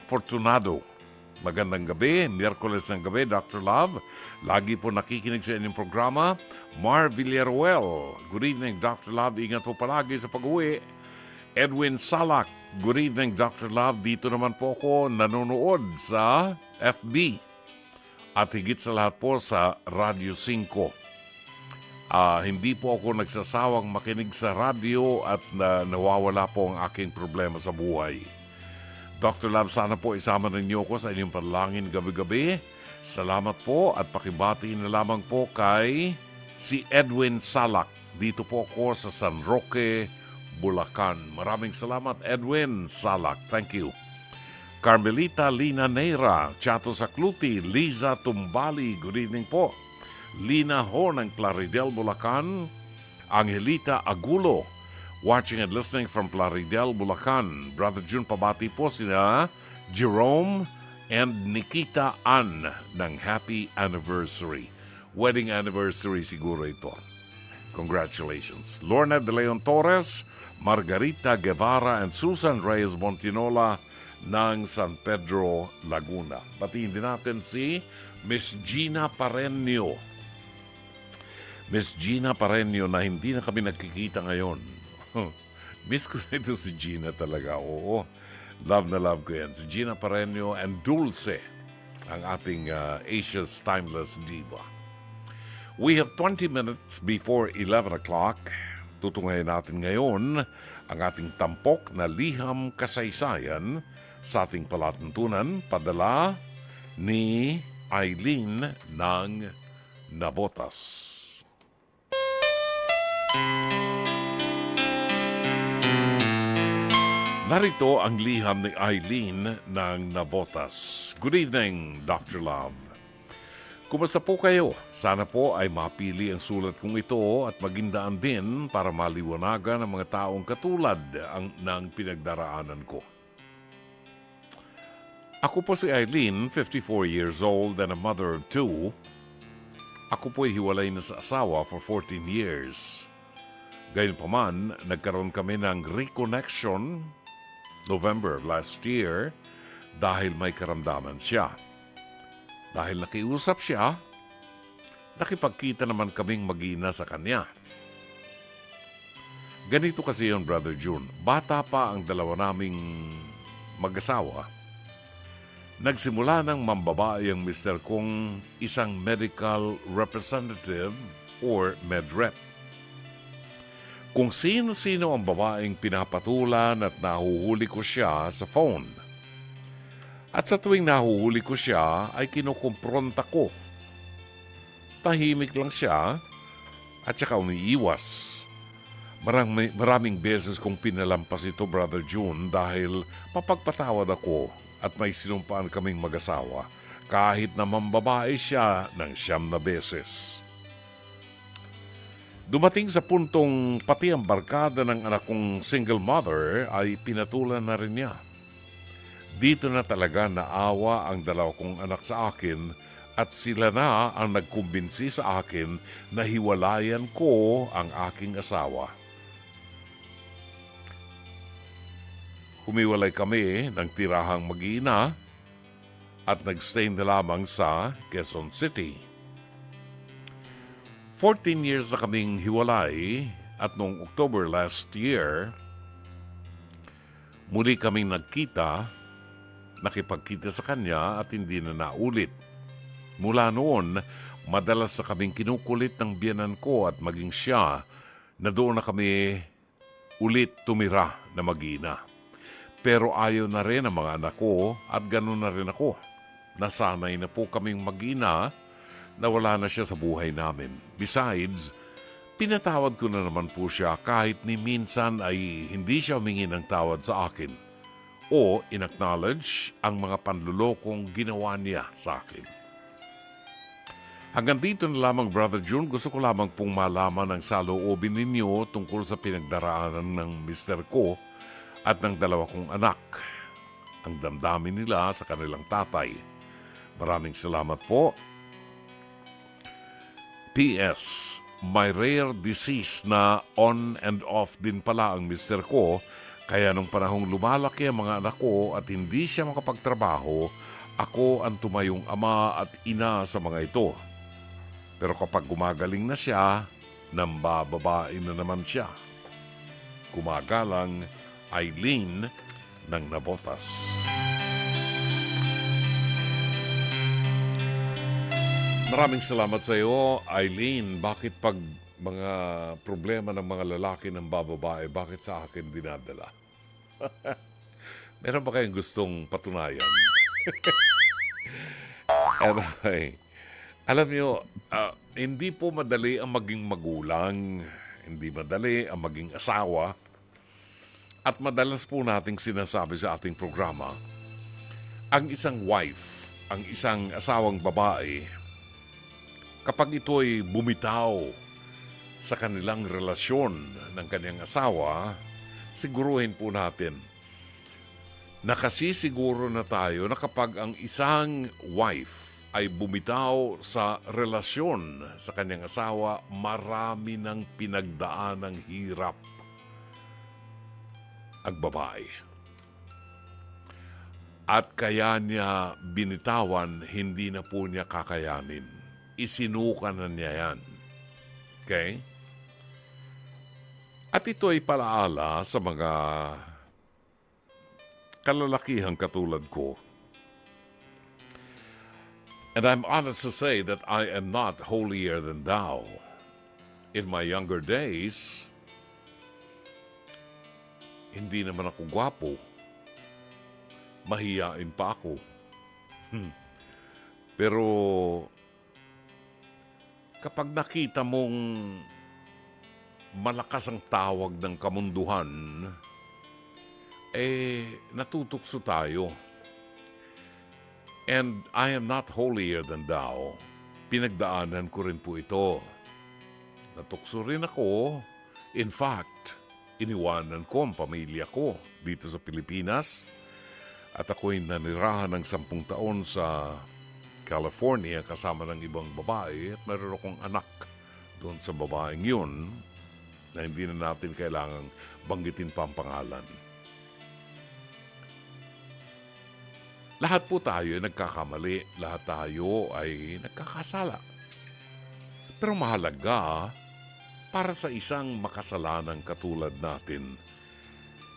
Magandang gabi, Miyerkules ng gabi, Dr. Love. Lagi po nakikinig sa inyong programa. Mar Villaruel, good evening, Dr. Love. Ingat po palagi sa pag-uwi. Edwin Salak, good evening, Dr. Love. Dito naman po ako nanonood sa FB. At higit sa lahat po sa Radyo 5. Hindi po ako nagsasawang makinig sa radyo at nawawala po ang aking problema sa buhay. Dr. Love, sana po isama ninyo ako sa inyong panalangin gabi-gabi. Salamat po at pakibati na lamang po kay si Edwin Salak. Dito po ako sa San Roque, Bulacan. Maraming salamat, Edwin Salak. Thank you. Carmelita Lina Neira, Chato Sacluti, Liza Tumbali, good evening po. Lina Ho ng Plaridel, Bulacan. Angelita Agulo, watching and listening from Plaridel, Bulacan. Brother June, pabati po sina Jerome and Nikita Ann ng happy anniversary. Wedding anniversary siguro ito. Congratulations. Lorna De Leon Torres, Margarita Guevara, and Susan Reyes Montinola ng San Pedro, Laguna. Batiin din natin si Miss Gina Parenio. Miss Gina Parenio na hindi na kami nagkikita ngayon. Miss ko na ito si Gina talaga. Oo. Love na love ko yan. Si Gina Parenio and Dulce, ang ating Asia's Timeless Diva. We have 20 minutes before 11 o'clock. Tutungayin natin ngayon ang ating tampok na liham kasaysayan sa ating palatuntunan, padala ni Eileen ng Navotas. Narito ang liham ni Eileen ng Navotas. Good evening, Dr. Love. Kumusta po kayo? Sana po ay mapili ang sulat kong ito at magindaan din para maliwanagan ang mga taong katulad ng pinagdaraanan ko. Ako po si Eileen, 54 years old and a mother of 2. Ako po ay hiwalay na sa asawa for 14 years. Gayunpaman, nagkaroon kami ng reconnection November last year dahil may karamdaman siya. Dahil nakiusap siya, nakipagkita naman kaming mag-ina sa kanya. Ganito kasi yun, Brother June. Bata pa ang dalawa naming mag-asawa. Nagsimula ng mambabae ang mister kong isang medical representative or medrep. Kung sino-sino ang babaeng pinapatulan at nahuhuli ko siya sa phone. At sa tuwing nahuhuli ko siya ay kinukumpronta ko. Tahimik lang siya at saka umiiwas. Maraming beses kong pinalampas ito, Brother June, dahil mapagpatawad ako at may sinumpaan kaming mag-asawa kahit na mambabae siya ng 9 beses. Dumating sa puntong pati ang barkada ng anak kong single mother ay pinatulan na rin niya. Dito na talaga naawa ang dalawa kong anak sa akin at sila na ang nagkumbinsi sa akin na hiwalayan ko ang aking asawa. Humiwalay kami ng tirahang mag-iina at nagstay na lamang sa Quezon City. 14 years na kaming hiwalay at noong October last year, muli kaming nagkita, nakipagkita sa kanya at hindi na naulit. Mula noon, madalas na kaming kinukulit ng biyanan ko at maging siya na doon na kami ulit tumira na mag-iina. Pero ayaw na rin ang mga anak ko at gano'n na rin ako. Nasanay na po kaming mag-ina na wala na siya sa buhay namin. Besides, pinatawad ko na naman po siya kahit ni minsan ay hindi siya humingi ng tawad sa akin o in-acknowledge ang mga panlulokong ginawa niya sa akin. Hanggang dito na lamang, Brother June. Gusto ko lamang pong malaman ang saloobin ninyo tungkol sa pinagdaraanan ng mister ko at ng dalawa kong anak, ang damdamin nila sa kanilang tatay. Maraming salamat po. P.S. May rare disease na on and off din pala ang mister ko, kaya nung panahong lumalaki ang mga anak ko at hindi siya makapagtrabaho, ako ang tumayong ama at ina sa mga ito. Pero kapag gumagaling na siya, nambababae na naman siya. Gumagalang Eileen ng Nabotas. Maraming salamat sa iyo, Eileen. Bakit pag mga problema ng mga lalaki ng bababae, bakit sa akin dinadala? Meron ba kayong gustong patunayan? Anyway, alam niyo, hindi po madali ang maging magulang. Hindi madali ang maging asawa. At madalas po nating sinasabi sa ating programa, ang isang wife, ang isang asawang babae, kapag ito'y bumitaw sa kanilang relasyon ng kanyang asawa, siguruhin po natin, nakasisiguro na tayo na kapag ang isang wife ay bumitaw sa relasyon sa kanyang asawa, marami ng pinagdaan ng hirap ang babae. At kaya niya binitawan, hindi na po niya kakayanin. Isinuka na niya yan. Okay? At ito ay palaala sa mga kalalakihang katulad ko. And I'm honest to say that I am not holier than thou. In my younger days, hindi naman ako gwapo. Mahiyain pa ako. Pero kapag nakita mong malakas ang tawag ng kamunduhan, natutukso tayo. And I am not holier than thou. Pinagdaanan ko rin po ito. Natukso rin ako. In fact, iniwanan ko ang pamilya ko dito sa Pilipinas. At ako'y nanirahan ng 10 taon sa California kasama ng ibang babae at meron akong anak doon sa babaeng yun na hindi na natin kailangang banggitin pa ang pangalan. Lahat po tayo ay nagkakamali, lahat tayo ay nagkakasala. Pero mahalaga para sa isang makasalanang katulad natin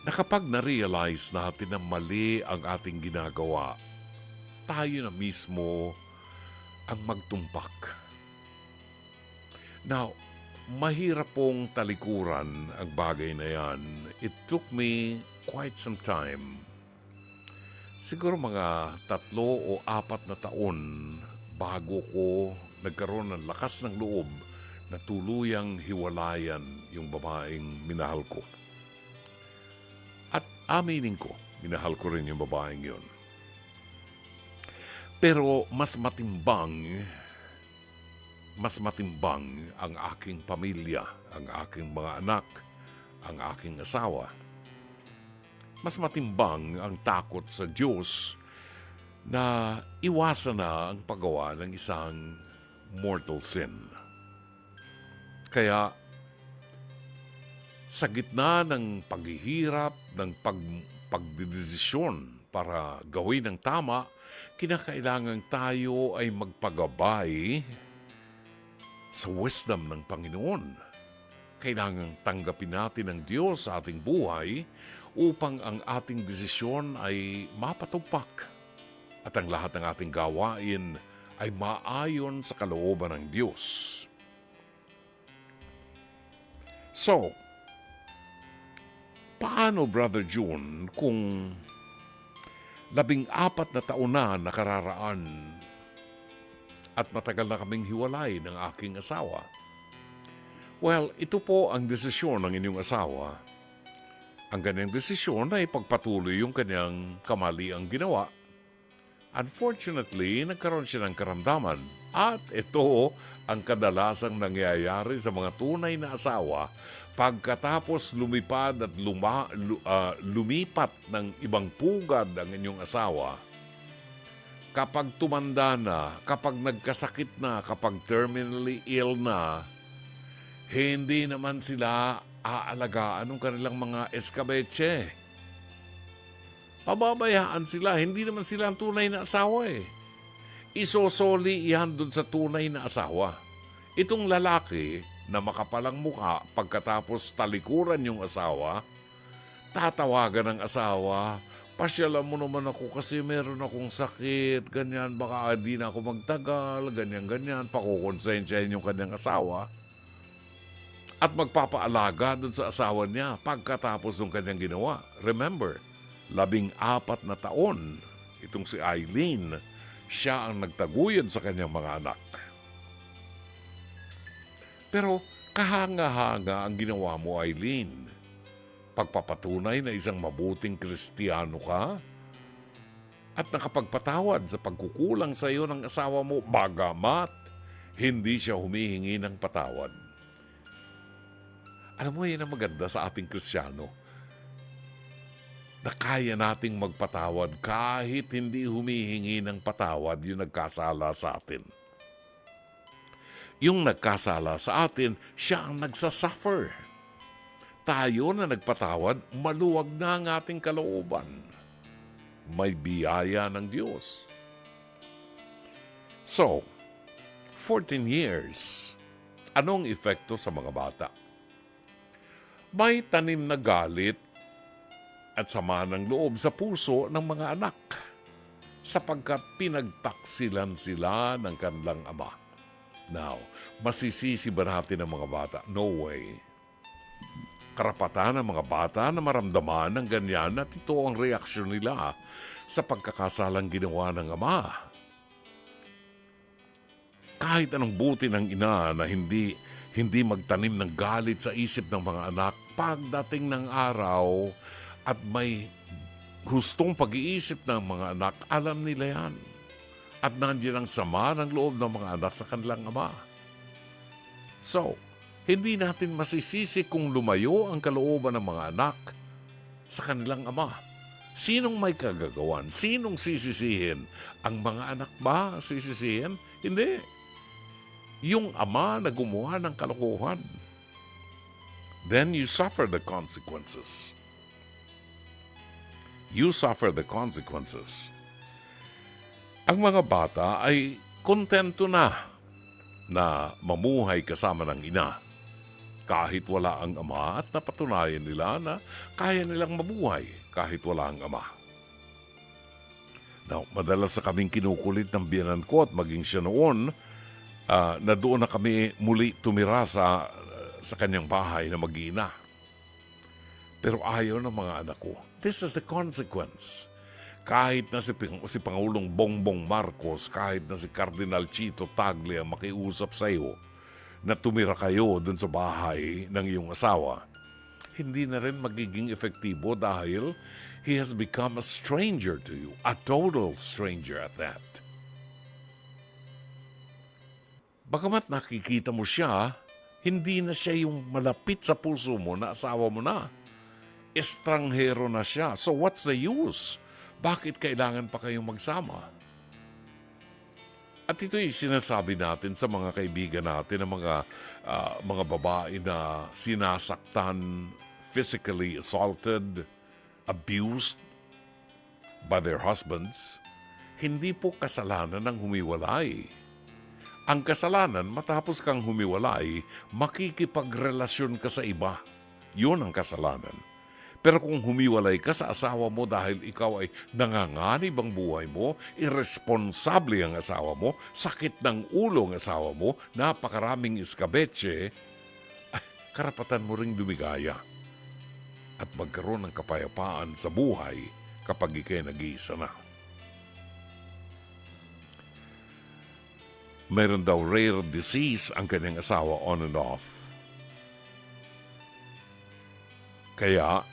na kapag na-realize natin na mali ang ating ginagawa, tayo na mismo ang magtumpak. Now, mahirap pong talikuran ang bagay na yan. It took me quite some time. Siguro mga 3 o 4 na taon bago ko nagkaroon ng lakas ng loob na tuluyang hiwalayan yung babaeng minahal ko. At aminin ko, minahal ko rin yung babaeng yun. Pero mas matimbang ang aking pamilya, ang aking mga anak, ang aking asawa. Mas matimbang ang takot sa Diyos na iwasan na ang paggawa ng isang mortal sin. Kaya sa gitna ng paghihirap, ng pagdedesisyon para gawin ang tama, kinakailangan tayo ay magpagabay sa wisdom ng Panginoon. Kailangan tanggapin natin ang Diyos sa ating buhay upang ang ating desisyon ay mapatupak at ang lahat ng ating gawain ay maayon sa kalooban ng Diyos. So, paano, Brother June, kung 14 na taon na nakararaan at matagal na kaming hiwalay ng aking asawa? Well, ito po ang desisyon ng inyong asawa. Ang kanyang desisyon ay pagpatuloy yung kanyang kamaliang ginawa. Unfortunately, nagkaroon siya ng karamdaman. At ito ang kadalasang nangyayari sa mga tunay na asawa pagkatapos lumipad at lumipat ng ibang pugad ang inyong asawa. kapag tumanda na, kapag nagkasakit na, kapag terminally ill na, hindi naman sila aalagaan ng kanilang mga eskabeche. Pababayaan sila. Hindi naman sila ang tunay na asawa eh. Isosoli yan dun sa tunay na asawa. Itong lalaki na makapalang mukha pagkatapos talikuran yung asawa, tatawagan ng asawa, pasyalan mo naman ako kasi meron akong sakit, ganyan, baka di na ako magtagal, ganyan, pakukonsensyahin yung kanyang asawa at magpapaalaga dun sa asawa niya pagkatapos ng kanyang ginawa. Remember, 14 na taon, itong si Eileen, siya ang nagtaguyod sa kanyang mga anak. Pero kahanga-hanga ang ginawa mo, Eileen. Pagpapatunay na isang mabuting Kristiyano ka at nakapagpatawad sa pagkukulang sa iyo ng asawa mo bagamat hindi siya humihingi ng patawad. Alam mo, yan ang maganda sa ating Kristiyano. Na kaya nating magpatawad kahit hindi humihingi ng patawad yung nagkasala sa atin. Yung nagkasala sa atin, siya ang nagsasuffer. Tayo na nagpatawad, maluwag na ang ating kalooban. May biyaya ng Diyos. So, 14 years, anong epekto sa mga bata? May tanim na galit at sama ng loob sa puso ng mga anak sapagkat pinagtaksilan sila ng kanilang ama. Now, masisisi ba natin ang mga bata? No way. Karapatan ng mga bata na maramdaman ng ganyan at ito ang reaksyon nila sa pagkakasalang ginawa ng ama. Kahit anong buti ng ina na hindi magtanim ng galit sa isip ng mga anak, pagdating ng araw at may hustong pag-iisip ng mga anak, alam nila yan. At nandiyan ang sama ng loob ng mga anak sa kanilang ama. So, hindi natin masisisi kung lumayo ang kalooban ng mga anak sa kanilang ama. Sinong may kagagawan? Sinong sisisihin? Ang mga anak ba sisisihin? Hindi. Yung ama na gumawa ng kalokohan. Then you suffer the consequences. You suffer the consequences. Ang mga bata ay kontento na mamuhay kasama ng ina. Kahit wala ang ama at napatunayan nila na kaya nilang mabuhay kahit wala ang ama. Now, madalas na kaming kinukulit ng biyanan ko at maging siya noon na doon na kami muli tumira sa kanyang bahay na mag-iina. Pero ayaw ng mga anak ko. This is the consequence. Kahit na si Pangulong Bongbong Marcos, kahit na si Cardinal Chito Tagle ang makiusap sa iyo na tumira kayo dun sa bahay ng iyong asawa, hindi na rin magiging efektibo dahil he has become a stranger to you, a total stranger at that. Bagamat nakikita mo siya, hindi na siya yung malapit sa puso mo na asawa mo na. Estranghero na siya. So what's the use? Bakit kailangan pa kayong magsama? At ito'y sinasabi natin sa mga kaibigan natin, ng mga babae na sinasaktan, physically assaulted, abused by their husbands. Hindi po kasalanan ng humiwalay. Ang kasalanan, matapos kang humiwalay, makikipagrelasyon ka sa iba. Yun ang kasalanan. Pero kung humiwalay ka sa asawa mo dahil ikaw ay nanganganib ang buhay mo, irresponsable ang asawa mo, sakit ng ulo ang asawa mo, napakaraming iskabetche, karapatan mo ring lumigaya at magkaroon ng kapayapaan sa buhay kapag ikay nag-iisa na. Meron daw rare disease ang kanyang asawa on and off. Kaya,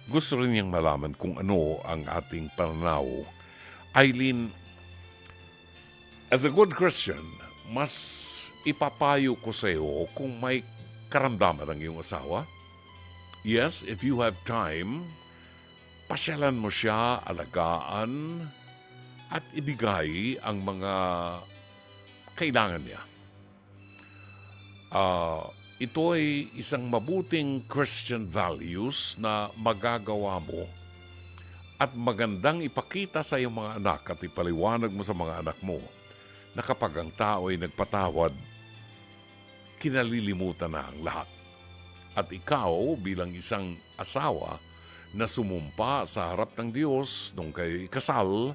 gusto rin niyang malaman kung ano ang ating pananaw. Eileen, as a good Christian, mas ipapayo ko sa iyo kung may karamdaman ang iyong asawa. Yes, if you have time, pasyalan mo siya, alagaan, at ibigay ang mga kailangan niya. Ito ay isang mabuting Christian values na magagawa mo at magandang ipakita sa iyong mga anak at ipaliwanag mo sa mga anak mo na kapag ang tao ay nagpatawad, kinalilimutan na ang lahat. At ikaw bilang isang asawa na sumumpa sa harap ng Diyos nung kay kasal,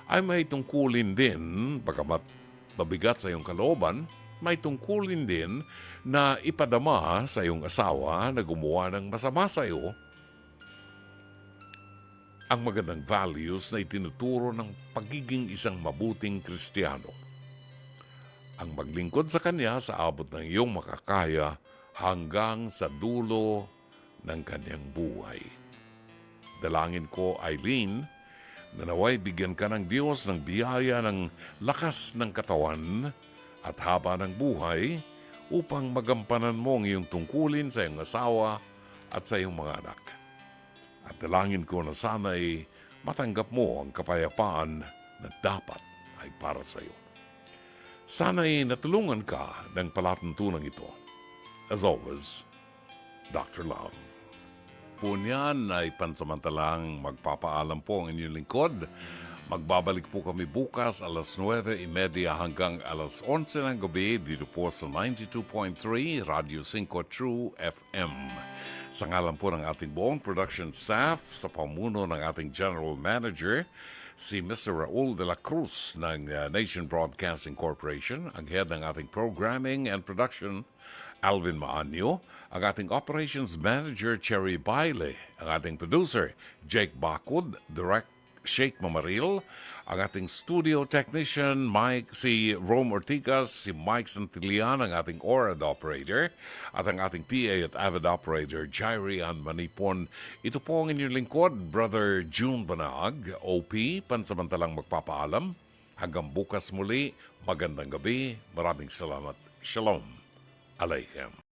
ay may tungkulin din, bagamat mabigat sa iyong kalooban, may tungkulin din na ipadama sa iyong asawa na gumawa ng masama sa iyo ang magandang values na itinuturo ng pagiging isang mabuting Kristiyano. Ang maglingkod sa Kanya sa abot ng iyong makakaya hanggang sa dulo ng kanyang buhay. Dalangin ko, Eileen, na naway bigyan ka ng Diyos ng biyaya ng lakas ng katawan at haba ng buhay upang magampanan mo ang iyong tungkulin sa iyong asawa at sa iyong mga anak. At dalangin ko na sana'y matanggap mo ang kapayapaan na dapat ay para sa iyo. Sana'y natulungan ka ng palatuntunan ito. As always, Dr. Love. Po niyan ay pansamantalang magpapaalam po ang inyong lingkod. Magbabalik po kami bukas alas 9:30 hanggang alas 11 ng gabi dito po sa 92.3 Radio 5 True FM. Sa ngalan po ng ating buong production staff, sa pamuno ng ating General Manager, si Mr. Raul de la Cruz ng Nation Broadcasting Corporation, ang head ng ating programming and production, Alvin Maanyo, ang ating operations manager, Cherry Baile, ang ating producer, Jake Bakud, direct Sheikh Mamaril, ang ating studio technician, si Rome Ortigas, si Mike Santillan, ang ating ORAD operator, at ang ating PA at AVID operator, Jairi Ann Manipon. Ito po ang inyong lingkod, Brother June Banag, OP, pansamantalang magpapaalam. Hanggang bukas muli, magandang gabi, maraming salamat. Shalom Aleichem.